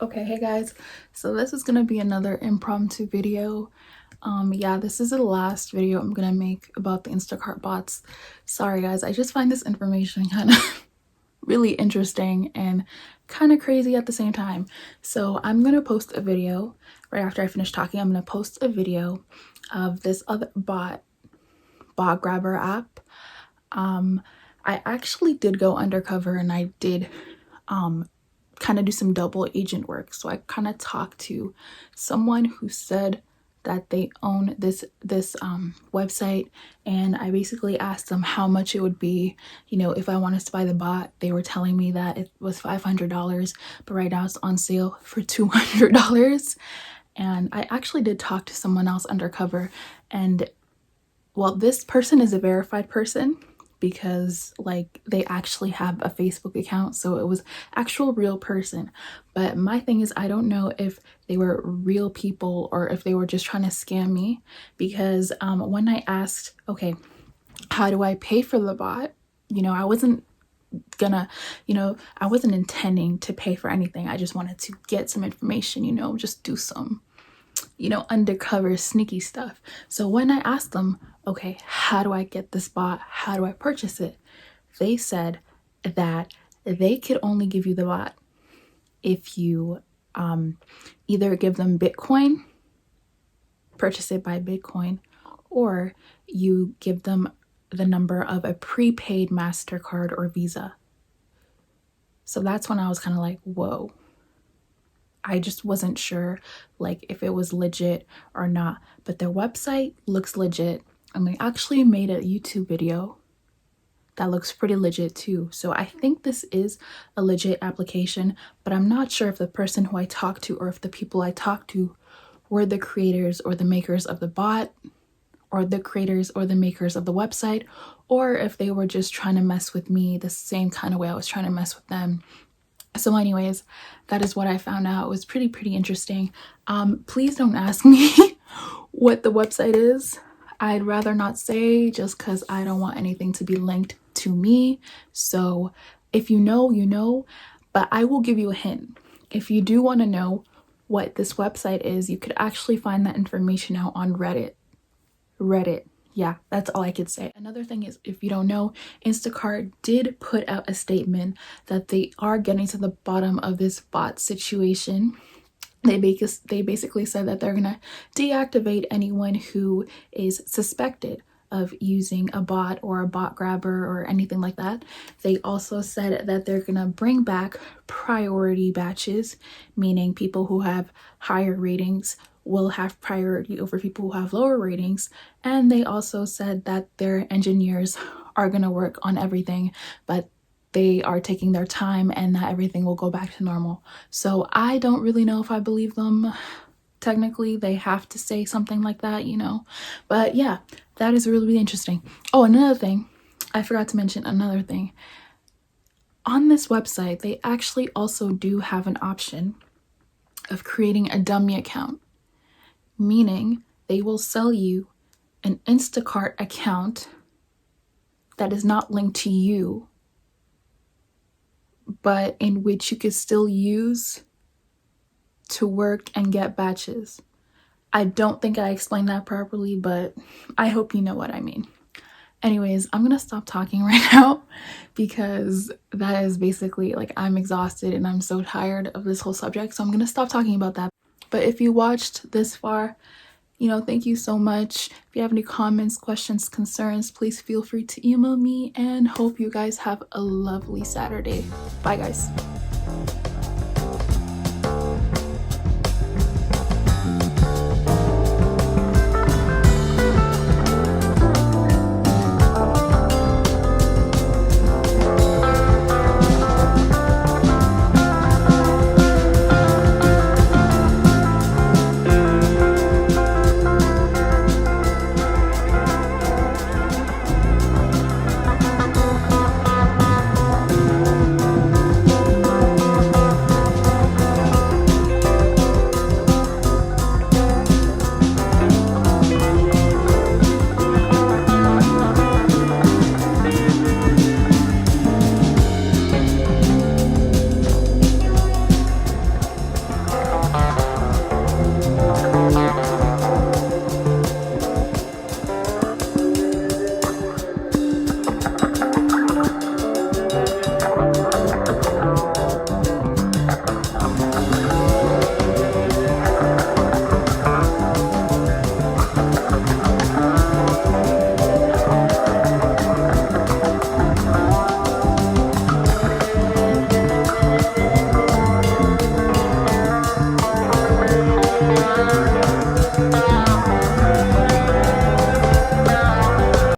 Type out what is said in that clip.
Okay, hey guys, so this is gonna be another impromptu video. Yeah, this is the last video I'm gonna make about the Instacart bots. Sorry guys, I just find this information kind of really interesting and kind of crazy at the same time. So I'm gonna post a video right after I finish talking. I'm gonna post a video of this other bot grabber app. I actually did go undercover and I did kind of do some double agent work. So I kind of talked to someone who said that they own this website, and I basically asked them how much it would be, if I wanted to buy the bot. They were telling me that it was $500, but right now it's on sale for $200. And I actually did talk to someone else undercover, and well, this person is a verified person because like they actually have a Facebook account, so it was actual real person. But my thing is, I don't know if they were real people or if they were just trying to scam me, because when I asked, okay, how do I pay for the bot, I wasn't gonna, I wasn't intending to pay for anything. I just wanted to get some information, just do some undercover sneaky stuff. So when I asked them, okay, how do I get this bot? How do I purchase it? They said that they could only give you the bot if you either give them Bitcoin, purchase it by Bitcoin, or you give them the number of a prepaid MasterCard or Visa. So that's when I was kind of like, whoa. I just wasn't sure like if it was legit or not, but their website looks legit, and they actually made a YouTube video that looks pretty legit too. So I think this is a legit application, but I'm not sure if the person who I talked to or if the people I talked to were the creators or the makers of the bot, or the creators or the makers of the website, or if they were just trying to mess with me the same kind of way I was trying to mess with them. So anyways, that is what I found out. It was pretty interesting. Please don't ask me what the website is. I'd rather not say, just because I don't want anything to be linked to me. So if you know, you know, but I will give you a hint. If you do want to know what this website is, you could actually find that information out on Reddit. Yeah, that's all I could say. Another thing is, if you don't know, Instacart did put out a statement that they are getting to the bottom of this bot situation. They basically said that they're gonna deactivate anyone who is suspected of using a bot or a bot grabber or anything like that. They also said that they're gonna bring back priority batches, meaning people who have higher ratings will have priority over people who have lower ratings. And they also said that their engineers are going to work on everything, but they are taking their time and that everything will go back to normal. So I don't really know if I believe them. Technically, they have to say something like that, But yeah, that is really interesting. Oh, another thing, I forgot to mention another thing. On this website, they actually also do have an option of creating a dummy account, meaning they will sell you an Instacart account that is not linked to you, but in which you could still use to work and get batches. I don't think I explained that properly, but I hope you know what I mean. Anyways, I'm gonna stop talking right now because that is basically like, I'm exhausted and I'm so tired of this whole subject, so I'm gonna stop talking about that. But if you watched this far, thank you so much. If you have any comments, questions, concerns, please feel free to email me, and hope you guys have a lovely Saturday. Bye guys.